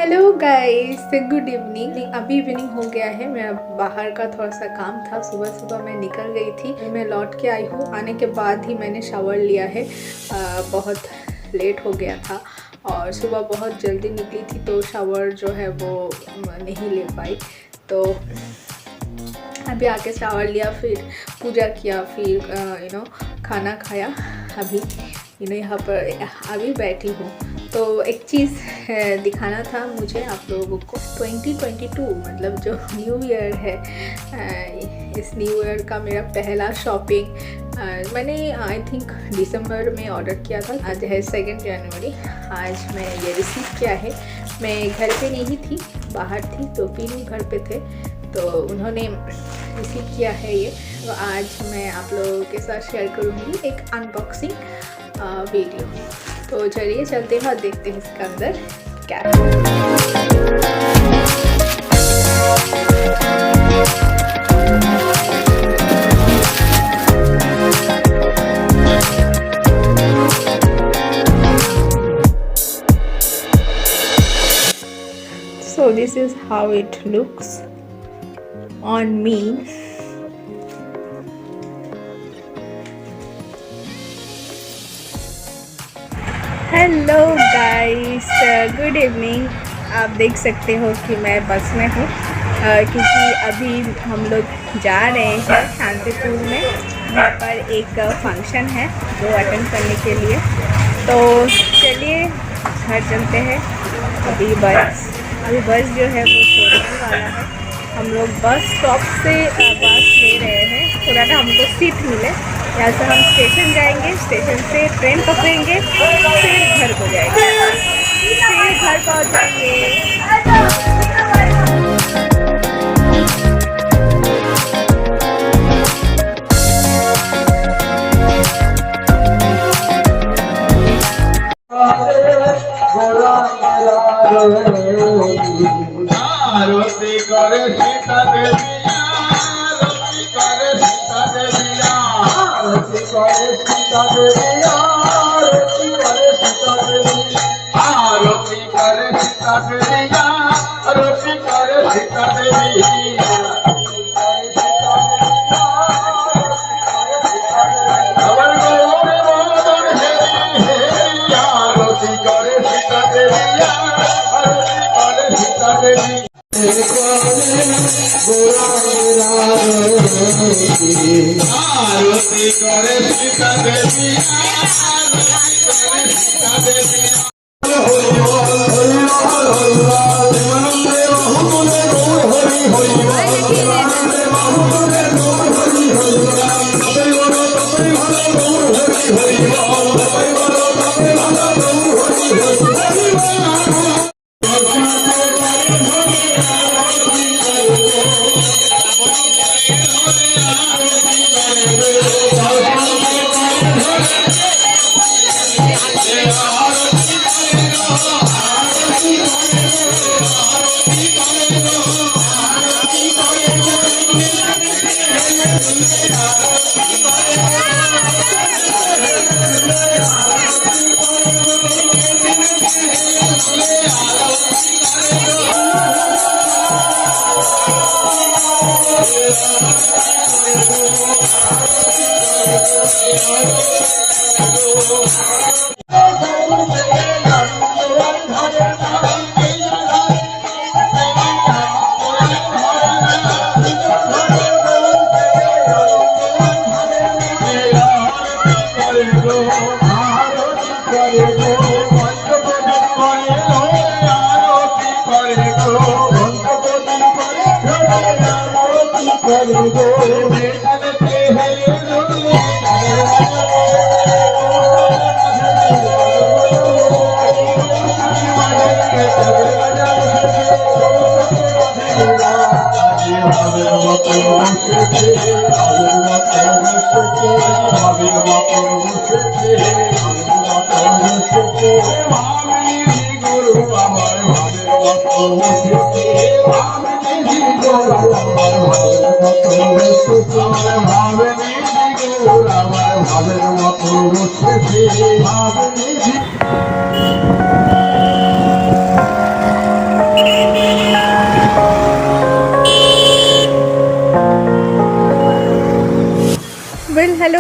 Hello guys, good evening. अभी evening हो गया है। मेरा बाहर का थोड़ा सा काम था। सुबह सुबह मैं निकल गई थी। मैं लौट के आई हूँ। आने के बाद ही मैंने शावर लिया है। बहुत लेट हो गया था और सुबह बहुत जल्दी निकली थी तो शावर जो है वो नहीं ले पाई। तो अभी आके शावर लिया, फिर पूजा किया, फिर खाना खाया। अभी यहाँ पर अभी बैठी हूँ। तो एक चीज़ दिखाना था मुझे आप लोगों को। 2022 मतलब जो न्यू ईयर है, इस न्यू ईयर का मेरा पहला शॉपिंग मैंने आई थिंक दिसंबर में ऑर्डर किया था। आज है 2 जनवरी। आज मैं ये रिसीव किया है। मैं घर पे नहीं थी, बाहर थी, तो पीनू घर पे थे तो उन्होंने रिसीव किया है ये। तो आज मैं आप लोगों के साथ शेयर करूँगी एक अनबॉक्सिंग वीडियो। तो चलिए चलते हैं और देखते हैं इसके अंदर क्या So this is how it looks on me. Hello guys, good evening. आप देख सकते हो कि मैं बस में हूँ क्योंकि अभी हम लोग जा रहे हैं शांतिपुर में। वहाँ पर एक फंक्शन है वो अटेंड करने के लिए। तो चलिए घर चलते हैं। अभी बस जो है वो छोड़ने वाला है। हम लोग बस स्टॉप से बस ले रहे हैं। थोड़ा ना हमको सीट मिले। यहाँ से हम स्टेशन जाएंगे, स्टेशन से ट्रेन पकड़ेंगे, फिर घर को जाएंगे, फिर घर पहुँच जाएंगे। आरती करे सीता देविया, आरती करे सीता देविया, आरती करे सीता देविया, आरती करे सीता देविया, आरती करे सीता देविया, आरती करे सीता देविया। आरती करे सीता देवी,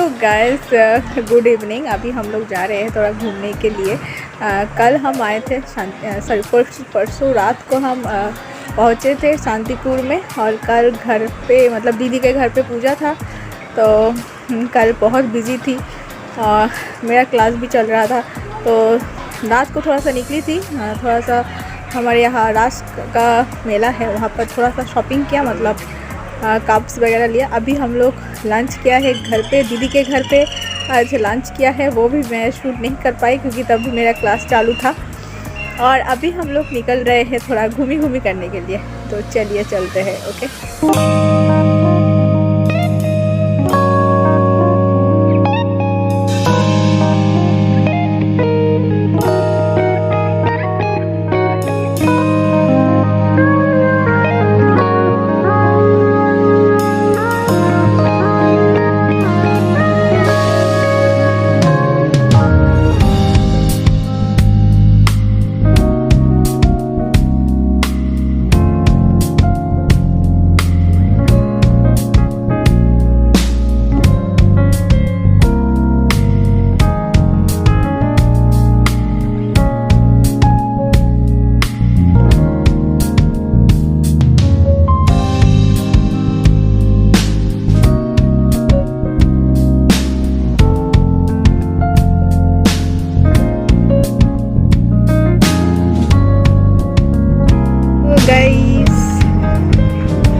तो गाइस गुड इवनिंग। अभी हम लोग जा रहे हैं थोड़ा घूमने के लिए। कल हम आए थे परसों रात को हम पहुँचे थे शांतिपुर में, और कल घर पे मतलब दीदी के घर पे पूजा था, तो कल बहुत बिजी थी और मेरा क्लास भी चल रहा था, तो रात को थोड़ा सा निकली थी। थोड़ा सा हमारे यहाँ रास का मेला है, वहाँ पर थोड़ा सा शॉपिंग किया, मतलब कप्स वगैरह लिया। अभी हम लोग लंच किया है घर पे, दीदी के घर पे आज लंच किया है। वो भी मैं शूट नहीं कर पाई क्योंकि तब भी मेरा क्लास चालू था। और अभी हम लोग निकल रहे हैं थोड़ा घूमी करने के लिए, तो चलिए चलते हैं। ओके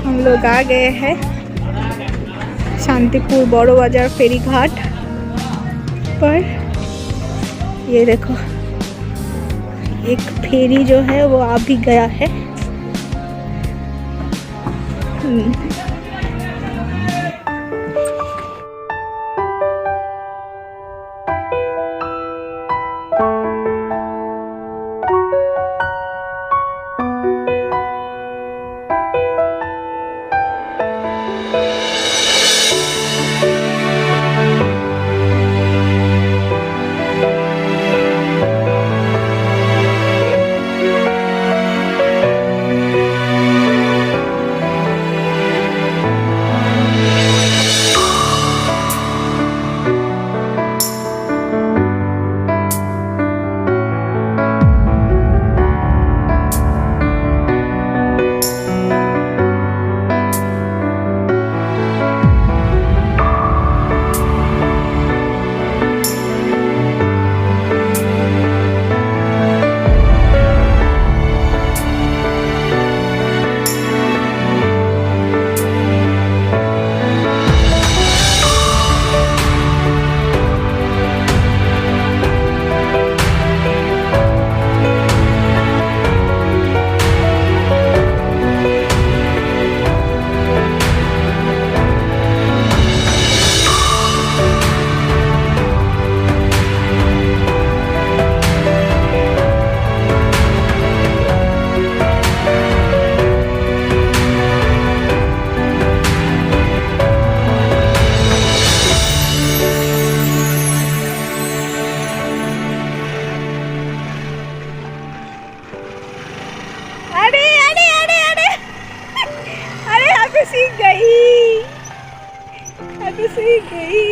हम लोग आ गए हैं शांतिपुर बड़ो बाजार फेरी घाट पर। ये देखो एक फेरी जो है वो आ भी गया है।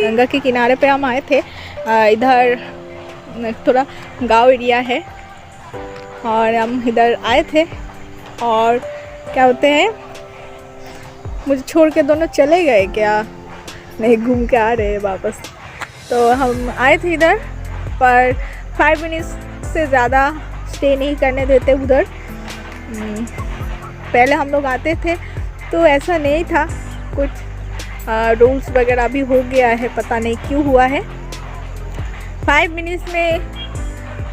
गंगा के किनारे पे हम आए थे। इधर थोड़ा गांव एरिया है और हम इधर आए थे, और क्या होते हैं मुझे छोड़ के दोनों चले गए क्या, नहीं घूम के आ रहे हैं वापस। तो हम आए थे इधर, पर 5 मिनट्स से ज़्यादा स्टे नहीं करने देते उधर। पहले हम लोग आते थे तो ऐसा नहीं था, कुछ रूल्स वगैरह भी हो गया है, पता नहीं क्यों हुआ है। 5 मिनट्स में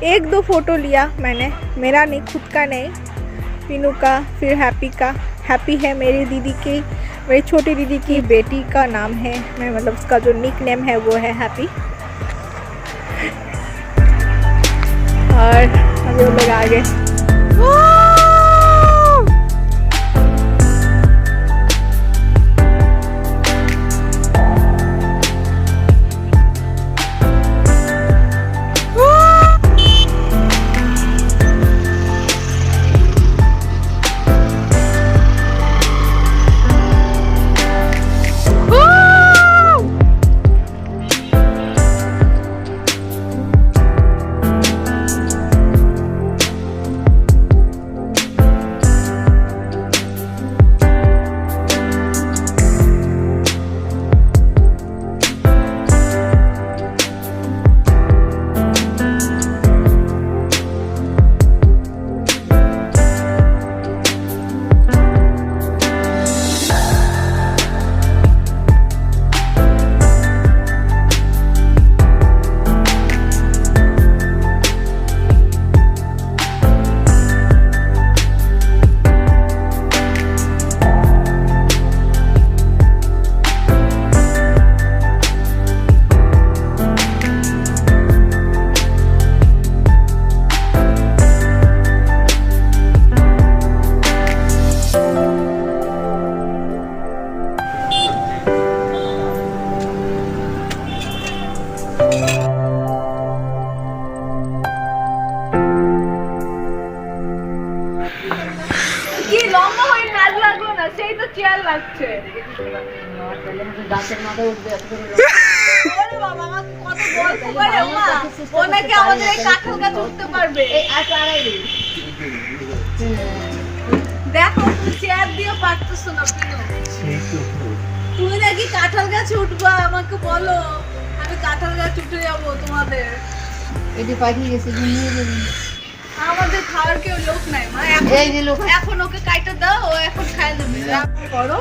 1-2 फ़ोटो लिया मैंने, मेरा नहीं, खुद का नहीं, पीनू का, फिर हैप्पी का। हैप्पी है मेरी दीदी की, मेरी छोटी दीदी की बेटी का नाम है, मैं मतलब उसका जो निक नेम है वो है हैप्पी। और हम लोग आ गए। কি লম্বা হয়ে কাজ লাগলো না, সেই তো চেয়ার লাগছে। ওরে বাবা, আমার কত গল্প করে মা, ও নাকি আমাদের এই কাঁঠাল গাছে উঠতে পারবে। দেখো তুমি চেয়ার দিয়ে পারতেছো না পিনু, তুমি নাকি কাঁঠাল গাছে উঠবা, আমাকে বলো, আমি কাঁঠাল গাছে উঠে যাবো তোমাদের। এটি পাঠিয়ে গেছে, আমাদের খাওয়ার কেউ লোক নাই মা, এই যে লোক এখন ওকে কাইটা দাও, ও এখন খায় নেবে। করো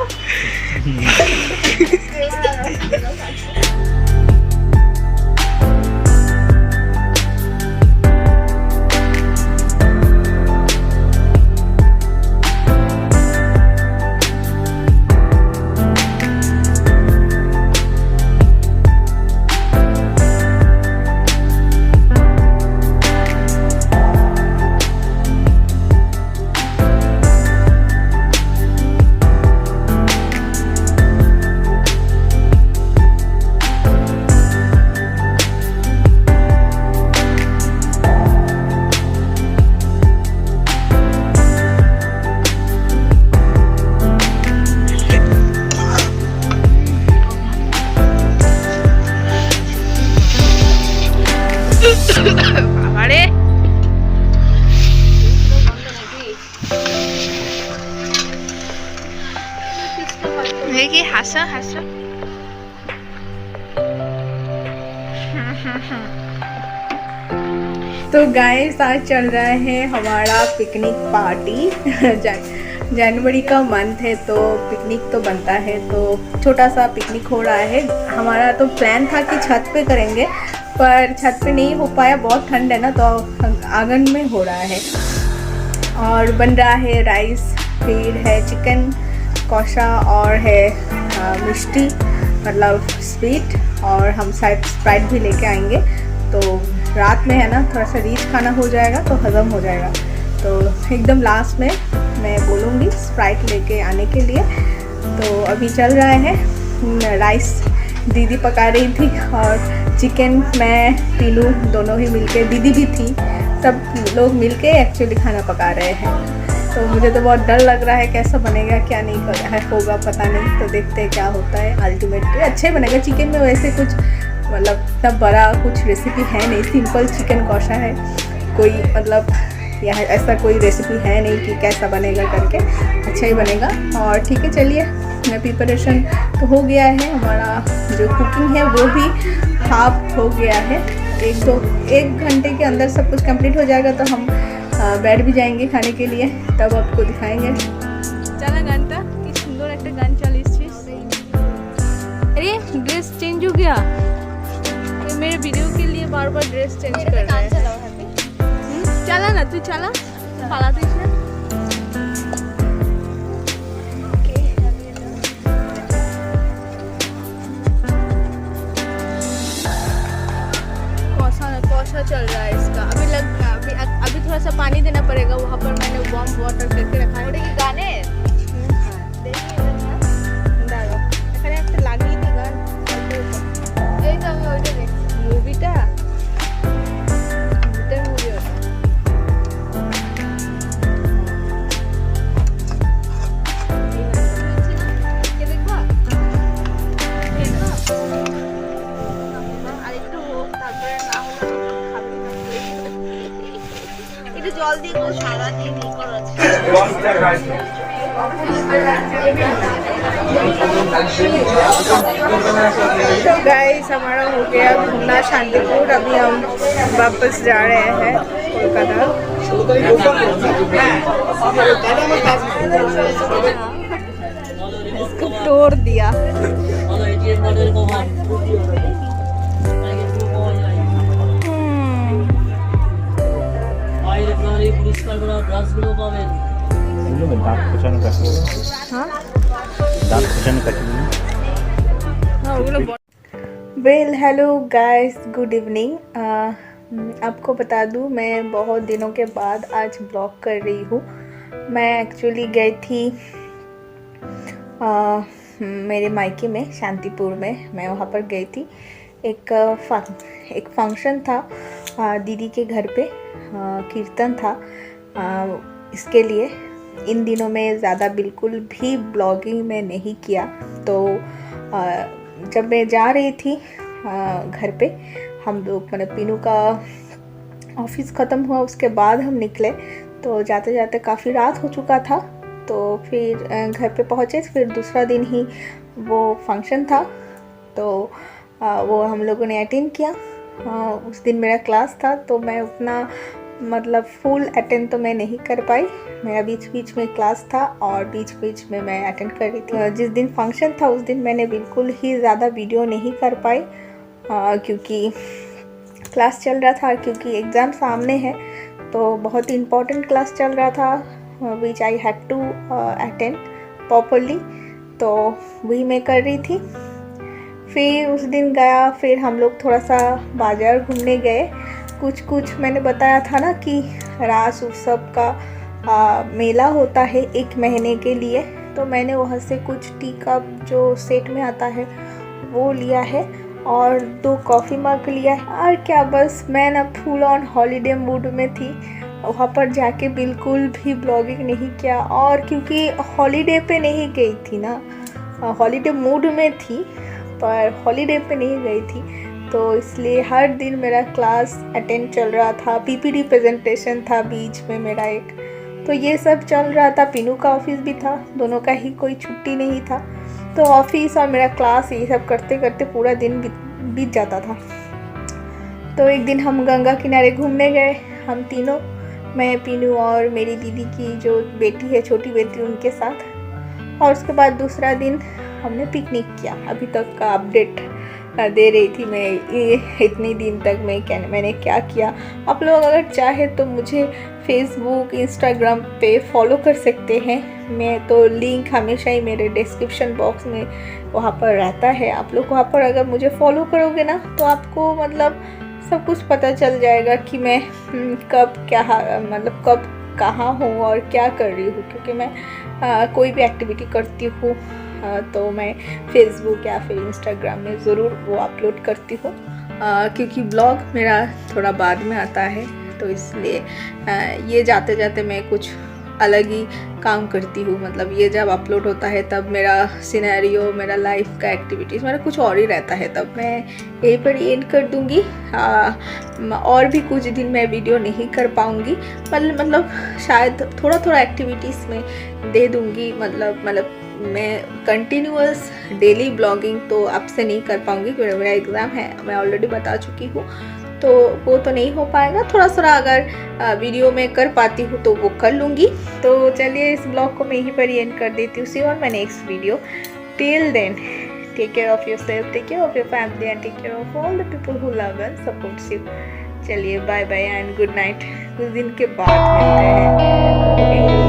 বাবারে, দেখি হাসা হাসা। तो गाइस आज चल रहा है हमारा पिकनिक पार्टी। जनवरी का मंथ है तो पिकनिक तो बनता है, तो छोटा सा पिकनिक हो रहा है। हमारा तो प्लान था कि छत पे करेंगे, पर छत पे नहीं हो पाया, बहुत ठंड है ना, तो आंगन में हो रहा है। और बन रहा है राइस, फिर है चिकन कौशा और है मिष्टी मतलब स्वीट, और हम शायद स्प्राइट भी लेके आएंगे। तो रात में है ना थोड़ा सा रिच खाना हो जाएगा तो हज़म हो जाएगा। तो एकदम लास्ट में मैं बोलूँगी स्प्राइट लेके आने के लिए। तो अभी चल रहा है राइस, दीदी पका रही थी, और चिकन मैं पीनू दोनों ही मिलके, दीदी भी थी, सब लोग मिलके एक्चुअली खाना पका रहे हैं। तो मुझे तो बहुत डर लग रहा है कैसा बनेगा क्या नहीं होगा पता नहीं, तो देखते हैं क्या होता है। अल्टीमेटली अच्छे बनेगा। चिकन में वैसे कुछ मतलब इतना बड़ा कुछ रेसिपी है नहीं, सिंपल चिकन कौशा है, कोई मतलब यहाँ ऐसा कोई रेसिपी है नहीं कि कैसा बनेगा करके, अच्छा ही बनेगा। और ठीक है चलिए, प्रिपरेशन तो हो गया है, हमारा जो कुकिंग है वो भी हाफ हो गया है। एक घंटे के अंदर सब कुछ कंप्लीट हो जाएगा तो हम बैठ भी जाएंगे खाने के लिए, तब आपको दिखाएंगे। चला गानटा कि सुंदर एक गान चलिए। अरे ड्रेस चेंज हो गया, मेरे वीडियो के लिए बार बार ड्रेस चेंज कर रहा है। चला ना तू, चला पालाते कौशा चल रहा है इसका। अभी थोड़ा सा पानी देना पड़ेगा, वहाँ पर मैंने वार्म वाटर करके रखा है। गाने এখানে একটা লাগিয়ে দি গান, এই তো আমি ওইটা দেখছি মুভিটা, ভূতের মুভি ওটা। আরেকটু হোক, তারপরে না হলে খাবি না, একটু জল দিয়ে সারাদিন ই করা আছে। तो गाइस हमारा हो गया घूमना शांतिपुर, अभी हम वापस जा रहे हैं कोलकाता। इसको तोड़ दिया। Well hello guys, good evening. आपको बता दूं मैं बहुत दिनों के बाद आज ब्लॉग कर रही हूँ। मैं एक्चुअली गई थी मेरे मायके में शांतिपुर में, मैं वहाँ पर गई थी। एक फंक्शन था दीदी के घर पे, कीर्तन था, इसके लिए इन दिनों में ज़्यादा बिल्कुल भी ब्लॉगिंग में नहीं किया। तो जब मैं जा रही थी घर पे, हम लोग मतलब पीनू का ऑफिस ख़त्म हुआ उसके बाद हम निकले, तो जाते जाते काफ़ी रात हो चुका था। तो फिर घर पे पहुँचे, फिर दूसरा दिन ही वो फंक्शन था, तो वो हम लोगों ने अटेंड किया। उस दिन मेरा क्लास था, तो मैं उतना मतलब फुल अटेंड तो मैं नहीं कर पाई। मेरा बीच बीच में क्लास था और बीच बीच में मैं अटेंड कर रही थी। जिस दिन फंक्शन था उस दिन मैंने बिल्कुल ही ज़्यादा वीडियो नहीं कर पाई, क्योंकि क्लास चल रहा था, क्योंकि एग्ज़ाम सामने है, तो बहुत इम्पोर्टेंट क्लास चल रहा था which I had to attend properly, तो वही मैं कर रही थी। फिर उस दिन गया, फिर हम लोग थोड़ा सा बाज़ार घूमने गए। कुछ मैंने बताया था ना कि रास उत्सव का मेला होता है 1 महीने के लिए, तो मैंने वहाँ से कुछ टी कप जो सेट में आता है वो लिया है और 2 कॉफ़ी मग लिया है। और क्या, बस मैं ना फुल ऑन हॉलीडे मूड में थी। वहाँ पर जाके बिल्कुल भी ब्लॉगिंग नहीं किया, और क्योंकि हॉलीडे पे नहीं गई थी ना, हॉलीडे मूड में थी पर हॉलीडे पे नहीं गई थी, तो इसलिए हर दिन मेरा क्लास अटेंड चल रहा था। पीपीटी प्रेजेंटेशन था बीच में मेरा एक, तो ये सब चल रहा था। पीनू का ऑफिस भी था, दोनों का ही कोई छुट्टी नहीं था, तो ऑफिस और मेरा क्लास ये सब करते करते पूरा दिन बीत जाता था। तो एक दिन हम गंगा किनारे घूमने गए, हम तीनों, मैं, पीनू और मेरी दीदी की जो बेटी है, छोटी बेटी, उनके साथ। और उसके बाद दूसरा दिन हमने पिकनिक किया। अभी तक का अपडेट दे रही थी मैं, इतने दिन तक मैंने क्या किया। आप लोग अगर चाहे तो मुझे फेसबुक, इंस्टाग्राम पे फॉलो कर सकते हैं। मैं तो लिंक हमेशा ही मेरे डिस्क्रिप्शन बॉक्स में वहाँ पर रहता है। आप लोग वहाँ पर अगर मुझे फॉलो करोगे ना, तो आपको मतलब सब कुछ पता चल जाएगा कि मैं कब क्या मतलब कब कहाँ हूँ और क्या कर रही हूँ। क्योंकि मैं कोई भी एक्टिविटी करती हूँ तो मैं फेसबुक या फिर इंस्टाग्राम में ज़रूर वो अपलोड करती हूँ, क्योंकि ब्लॉग मेरा थोड़ा बाद में आता है, तो इसलिए ये जाते जाते मैं कुछ अलग ही काम करती हूँ। मतलब ये जब अपलोड होता है तब मेरा सिनेरियो, मेरा लाइफ का एक्टिविटीज़ मेरा कुछ और ही रहता है, तब मैं यहीं पर एंड कर दूँगी। और भी कुछ दिन मैं वीडियो नहीं कर पाऊँगी, मतलब शायद थोड़ा थोड़ा एक्टिविटीज़ में दे दूँगी। मतलब मैं कंटिन्यूअस डेली ब्लॉगिंग तो अब से नहीं कर पाऊँगी, क्योंकि मेरा एग्ज़ाम है, मैं ऑलरेडी बता चुकी हूँ, तो वो तो नहीं हो पाएगा। थोड़ा थोड़ा अगर वीडियो में कर पाती हूँ तो वो कर लूँगी। तो चलिए इस ब्लॉग को मैं यहीं पर एंड कर देती हूँ। See on my next video. Till then, take care of yourself, take care of your family and take care of all the people who love and supports you. चलिए bye bye and good night. कुछ दिन के बाद मिलते हैं।